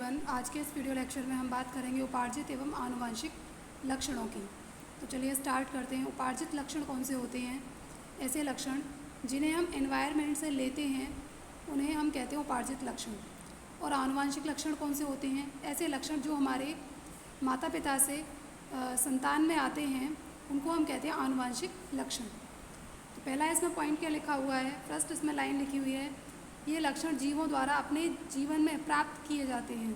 Everyone. आज के इस वीडियो लेक्चर में हम बात करेंगे उपार्जित एवं आनुवंशिक लक्षणों की। तो चलिए स्टार्ट करते हैं। उपार्जित लक्षण कौन से होते हैं? ऐसे लक्षण जिन्हें हम एनवायरनमेंट से लेते हैं उन्हें हम कहते हैं उपार्जित लक्षण। और आनुवंशिक लक्षण कौन से होते हैं? ऐसे लक्षण जो हमारे माता पिता से संतान में आते हैं उनको हम कहते हैं आनुवंशिक लक्षण। तो पहला इसमें पॉइंट क्या लिखा हुआ है? फर्स्ट इसमें लाइन लिखी हुई है, ये लक्षण जीवों द्वारा अपने जीवन में प्राप्त किए जाते हैं।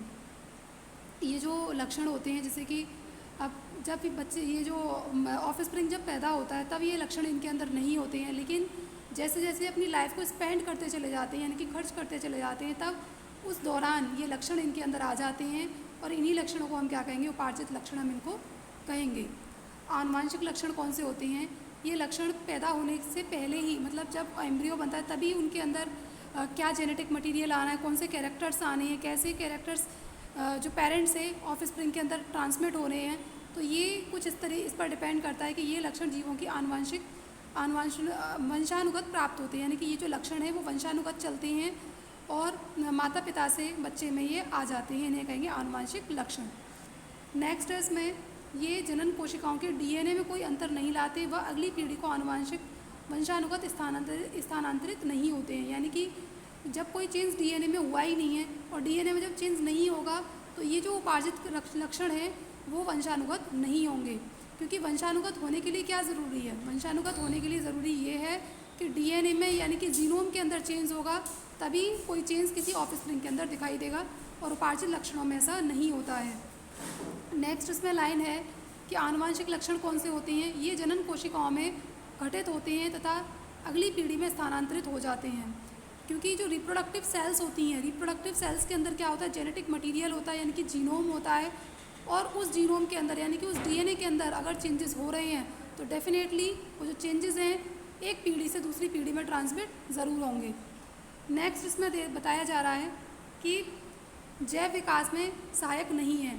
ये जो लक्षण होते हैं, जैसे कि अब जब भी बच्चे ये जो ऑफस्प्रिंग जब पैदा होता है तब ये लक्षण इनके अंदर नहीं होते हैं, लेकिन जैसे जैसे अपनी लाइफ को स्पेंड करते चले जाते हैं, यानी कि खर्च करते चले जाते हैं, तब उस दौरान ये लक्षण इनके अंदर आ जाते हैं और इन्हीं लक्षणों को हम क्या कहेंगे? उपार्जित लक्षण हम इनको कहेंगे। आनुवंशिक लक्षण कौन से होते हैं? ये लक्षण पैदा होने से पहले ही, मतलब जब एम्ब्रियो बनता है तभी उनके अंदर क्या जेनेटिक मटेरियल आना है, कौन से कैरेक्टर्स आने हैं, कैसे कैरेक्टर्स जो पेरेंट्स से ऑफस्प्रिंग के अंदर ट्रांसमिट हो रहे हैं, तो ये कुछ इस पर डिपेंड करता है कि ये लक्षण जीवों की वंशानुगत प्राप्त होते हैं। यानी कि ये जो लक्षण है वो वंशानुगत चलते हैं और माता पिता से बच्चे में ये आ जाते हैं, इन्हें कहेंगे आनुवंशिक लक्षण। नेक्स्ट है इसमें, ये जनन कोशिकाओं के डीएनए में कोई अंतर नहीं लाते, वह अगली पीढ़ी को वंशानुगत स्थानांतरित नहीं होते हैं। यानी कि जब कोई चेंज डीएनए में हुआ ही नहीं है और डीएनए में जब चेंज नहीं होगा तो ये जो उपार्जित लक्षण है वो वंशानुगत नहीं होंगे। क्योंकि वंशानुगत होने के लिए क्या ज़रूरी है? वंशानुगत होने के लिए ज़रूरी ये है कि डीएनए में, यानी कि जीनोम के अंदर चेंज होगा, तभी कोई चेंज किसी ऑफस्प्रिंग के अंदर दिखाई देगा, और उपार्जित लक्षणों में ऐसा नहीं होता है। नेक्स्ट इसमें लाइन है कि आनुवंशिक लक्षण कौन से होते हैं? ये जनन कोशिकाओं में घटित होते हैं तथा अगली पीढ़ी में स्थानांतरित हो जाते हैं। क्योंकि जो रिप्रोडक्टिव सेल्स होती हैं, रिप्रोडक्टिव सेल्स के अंदर क्या होता है? जेनेटिक मटेरियल होता है, यानी कि जीनोम होता है, और उस जीनोम के अंदर, यानी कि उस डीएनए के अंदर अगर चेंजेस हो रहे हैं तो डेफिनेटली वो जो चेंजेस हैं एक पीढ़ी से दूसरी पीढ़ी में ट्रांसमिट ज़रूर होंगे। नेक्स्ट इसमें बताया जा रहा है कि जैव विकास में सहायक नहीं है।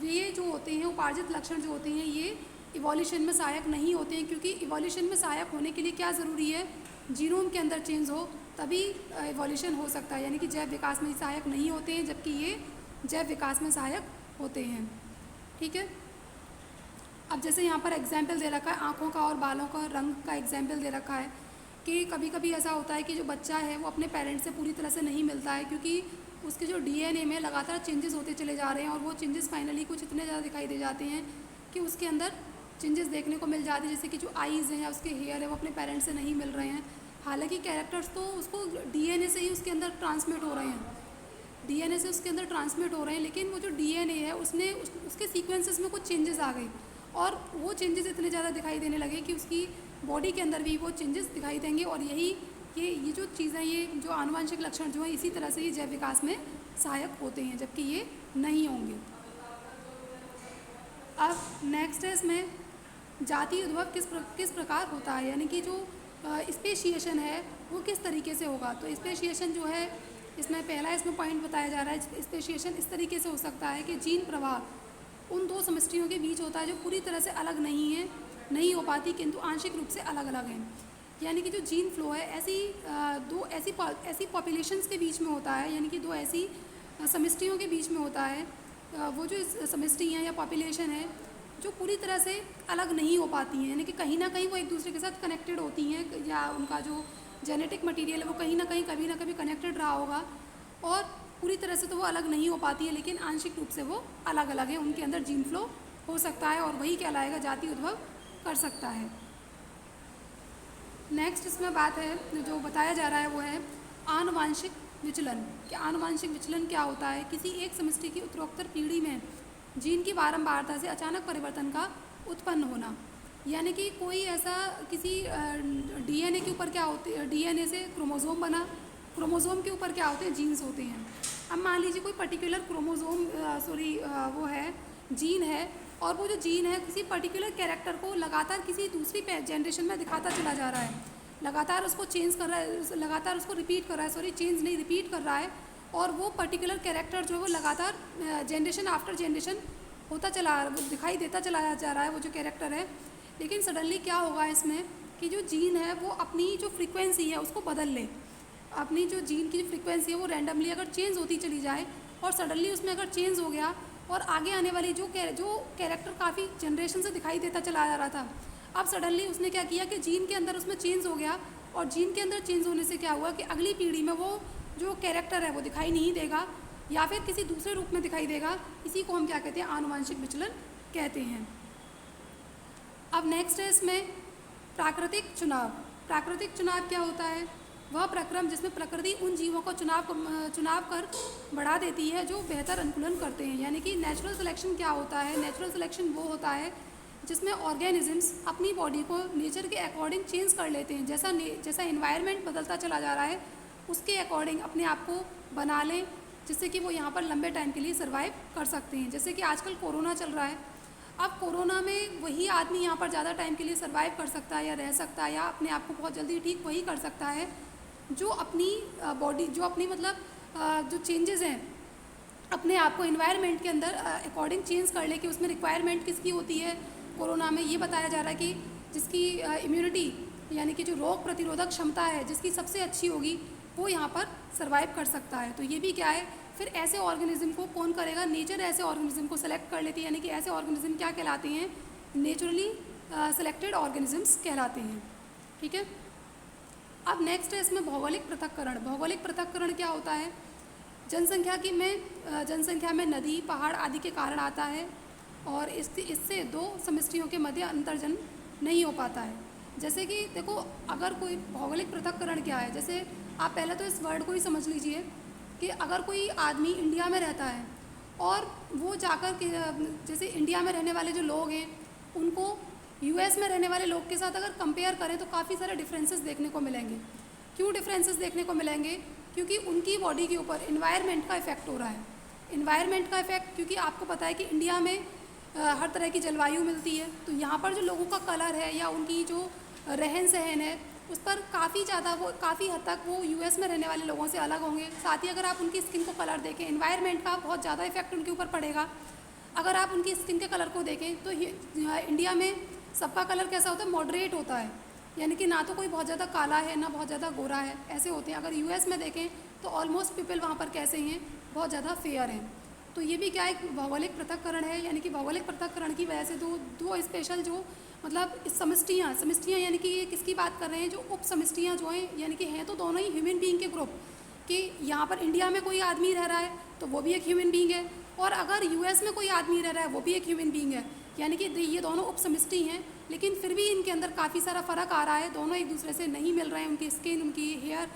ये जो होते हैं उपार्जित लक्षण जो होते हैं ये इवोल्यूशन में सहायक नहीं होते हैं, क्योंकि इवोल्यूशन में सहायक होने के लिए क्या ज़रूरी है? जीनोम के अंदर चेंज हो तभी इवोल्यूशन हो सकता है। यानी कि जैव विकास में सहायक नहीं होते हैं, जबकि ये जैव विकास में सहायक होते हैं। ठीक है। अब जैसे यहाँ पर एग्जाम्पल दे रखा है आँखों का और बालों का रंग का एग्जाम्पल दे रखा है कि कभी कभी ऐसा होता है कि जो बच्चा है वो अपने पेरेंट्स से पूरी तरह से नहीं मिलता है, क्योंकि उसके जो डीएनए में लगातार चेंजेस होते चले जा रहे हैं और वो चेंजेस फाइनली कुछ इतने ज़्यादा दिखाई दे जाते हैं कि उसके अंदर चेंजेस देखने को मिल जाते हैं, जैसे कि जो आईज़ हैं या उसके हेयर है वो अपने पेरेंट्स से नहीं मिल रहे हैं। हालांकि कैरेक्टर्स तो उसको डीएनए से ही उसके अंदर ट्रांसमिट हो रहे हैं, डीएनए से उसके अंदर ट्रांसमिट हो रहे हैं, लेकिन वो जो डीएनए है उसके सीक्वेंसेस में कुछ चेंजेस आ गए और वो चेंजेस इतने ज़्यादा दिखाई देने लगे कि उसकी बॉडी के अंदर भी वो चेंजेस दिखाई देंगे। और ये जो चीज़ें, ये जो आनुवंशिक लक्षण जो है इसी तरह से ही जैव विकास में सहायक होते हैं, जबकि ये नहीं होंगे। अब नेक्स्ट है इसमें जाति उद्भव किस प्रकार होता है, यानी कि जो स्पेशिएशन है वो किस तरीके से होगा। तो स्पेशिएशन जो है इसमें पॉइंट बताया जा रहा है। स्पेशिएशन इस तरीके से हो सकता है कि जीन प्रवाह उन दो समष्टियों के बीच होता है जो पूरी तरह से अलग नहीं हो पाती, किंतु आंशिक रूप से अलग अलग हैं। यानी कि जो जीन फ्लो है दो ऐसी पॉपुलेशंस के बीच में होता है, यानी कि दो ऐसी समष्टियों के बीच में होता है। वो जो समष्टि हैं या पॉपुलेशन है जो पूरी तरह से अलग नहीं हो पाती हैं, यानी कि कहीं ना कहीं वो एक दूसरे के साथ कनेक्टेड होती हैं, या उनका जो जेनेटिक मटेरियल है वो कहीं ना कभी कनेक्टेड रहा होगा, और पूरी तरह से तो वो अलग नहीं हो पाती है, लेकिन आंशिक रूप से वो अलग अलग है, उनके अंदर जीन फ्लो हो सकता है और वही कहलाएगा जाति उद्भव कर सकता है। नेक्स्ट इसमें बात है जो बताया जा रहा है वो है आनुवंशिक विचलन। कि आनुवंशिक विचलन क्या होता है? किसी एक समष्टि की उत्तरोत्तर पीढ़ी में जीन की बारंबारता से अचानक परिवर्तन का उत्पन्न होना। यानी कि कोई ऐसा किसी डीएनए के ऊपर क्या होते हैं, डीएनए से क्रोमोसोम बना, क्रोमोसोम के ऊपर क्या होते हैं? जीन्स होते हैं। अब मान लीजिए कोई पर्टिकुलर वो है जीन है, और वो जो जीन है किसी पर्टिकुलर कैरेक्टर को लगातार किसी दूसरी जनरेशन में दिखाता चला जा रहा है, लगातार उसको चेंज कर रहा है, लगातार उसको रिपीट कर रहा है, रिपीट कर रहा है, और वो पर्टिकुलर कैरेक्टर जो है वो लगातार जनरेशन आफ्टर जनरेशन दिखाई देता चला जा रहा है वो जो कैरेक्टर है। लेकिन सडनली क्या होगा इसमें कि जो जीन है वो अपनी जो फ्रीक्वेंसी है उसको बदल ले, अपनी जो जीन की फ्रीक्वेंसी है वो रैंडमली अगर चेंज होती चली जाए और सडनली उसमें अगर चेंज हो गया और आगे आने वाली जो कैरेक्टर काफ़ी जनरेशन से दिखाई देता चला जा रहा था, अब सडनली उसने क्या किया कि जीन के अंदर उसमें चेंज हो गया, और जीन के अंदर चेंज होने से क्या हुआ कि अगली पीढ़ी में वो जो कैरेक्टर है वो दिखाई नहीं देगा या फिर किसी दूसरे रूप में दिखाई देगा। इसी को हम क्या कहते हैं, आनुवंशिक विचलन कहते हैं। अब नेक्स्ट है इसमें प्राकृतिक चुनाव। प्राकृतिक चुनाव क्या होता है? वह प्रक्रम जिसमें प्रकृति उन जीवों को चुनाव कर बढ़ा देती है जो बेहतर अनुकूलन करते हैं। यानी कि नेचुरल सिलेक्शन क्या होता है? नेचुरल सिलेक्शन वो होता है जिसमें ऑर्गेनिजम्स अपनी बॉडी को नेचर के अकॉर्डिंग चेंज कर लेते हैं। जैसा इन्वायरमेंट बदलता चला जा रहा है उसके अकॉर्डिंग अपने आप को बना लें, जिससे कि वो यहाँ पर लंबे टाइम के लिए सर्वाइव कर सकते हैं। जैसे कि आजकल कोरोना चल रहा है, अब कोरोना में वही आदमी यहाँ पर ज़्यादा टाइम के लिए सर्वाइव कर सकता है या रह सकता है या अपने आप को बहुत जल्दी ठीक वही कर सकता है जो अपनी बॉडी, जो अपनी मतलब जो चेंजेस हैं अपने आप को इन्वायरमेंट के अंदर अकॉर्डिंग चेंज कर ले कि उसमें रिक्वायरमेंट किसकी होती है। कोरोना में ये बताया जा रहा है कि जिसकी इम्यूनिटी यानी कि जो रोग प्रतिरोधक क्षमता है जिसकी सबसे अच्छी होगी वो यहाँ पर सर्वाइव कर सकता है। तो ये भी क्या है, फिर ऐसे ऑर्गेनिज्म को कौन करेगा? नेचर ऐसे ऑर्गेनिज्म को सेलेक्ट कर लेती है, यानी कि ऐसे ऑर्गेनिज्म क्या कहलाते हैं? नेचुरली सेलेक्टेड ऑर्गेनिजम्स कहलाते हैं। ठीक है। अब नेक्स्ट है इसमें भौगोलिक पृथक्करण। भौगोलिक पृथक्करण क्या होता है? जनसंख्या में नदी, पहाड़ आदि के कारण आता है और इससे दो समष्टियों के मध्य अंतर्जन नहीं हो पाता है। जैसे कि देखो, अगर कोई भौगोलिक पृथक्करण क्या है, जैसे आप पहले तो इस वर्ड को ही समझ लीजिए कि अगर कोई आदमी इंडिया में रहता है और वो जाकर के जैसे इंडिया में रहने वाले जो लोग हैं उनको यूएस में रहने वाले लोग के साथ अगर कंपेयर करें तो काफ़ी सारे डिफरेंसेस देखने को मिलेंगे। क्यों डिफरेंसेस देखने को मिलेंगे? क्योंकि उनकी बॉडी के ऊपर इन्वायरमेंट का इफेक्ट हो रहा है। इन्वायरमेंट का इफेक्ट, क्योंकि आपको पता है कि इंडिया में हर तरह की जलवायु मिलती है, तो यहाँ पर जो लोगों का कलर है या उनकी जो रहन सहन है उस पर काफ़ी हद तक वो यूएस में रहने वाले लोगों से अलग होंगे। साथ ही अगर आप उनकी स्किन को कलर देखें, इन्वायरमेंट का बहुत ज़्यादा इफेक्ट उनके ऊपर पड़ेगा। अगर आप उनकी स्किन के कलर को देखें तो इंडिया में सबका कलर कैसा होता है? मॉडरेट होता है, यानी कि ना तो कोई बहुत ज़्यादा काला है ना बहुत ज़्यादा गोरा है, ऐसे होते हैं। अगर यूएस में देखें तो ऑलमोस्ट पीपल वहाँ पर कैसे हैं? बहुत ज़्यादा फेयर हैं। तो ये भी क्या एक भौगोलिक पृथक्करण है, यानी कि भौगोलिक पृथक्करण की वजह से दो स्पेशल जो मतलब समष्टियाँ यानी कि ये किसकी बात कर रहे हैं? जो उप समष्टियाँ जो हैं, यानी कि हैं तो दोनों ही ह्यूमन बीइंग के ग्रुप, कि यहाँ पर इंडिया में कोई आदमी रह रहा है तो वो भी एक ह्यूमन बीइंग है, और अगर यूएस में कोई आदमी रह रहा है वो भी एक ह्यूमन बीइंग है। यानी कि ये दोनों उप समष्टि हैं, लेकिन फिर भी इनके अंदर काफ़ी सारा फ़र्क आ रहा है। दोनों एक दूसरे से नहीं मिल रहे हैं, उनकी स्किन, उनकी हेयर,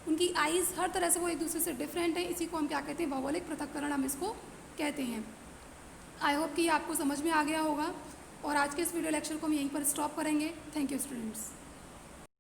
उनकी आइज़, हर तरह से वो एक दूसरे से डिफरेंट है। इसी को हम क्या कहते हैं? भौगोलिक पृथक्करण हम इसको कहते हैं। आई होप कि आपको समझ में आ गया होगा, और आज के इस वीडियो लेक्चर को हम यहीं पर स्टॉप करेंगे। Thank you students.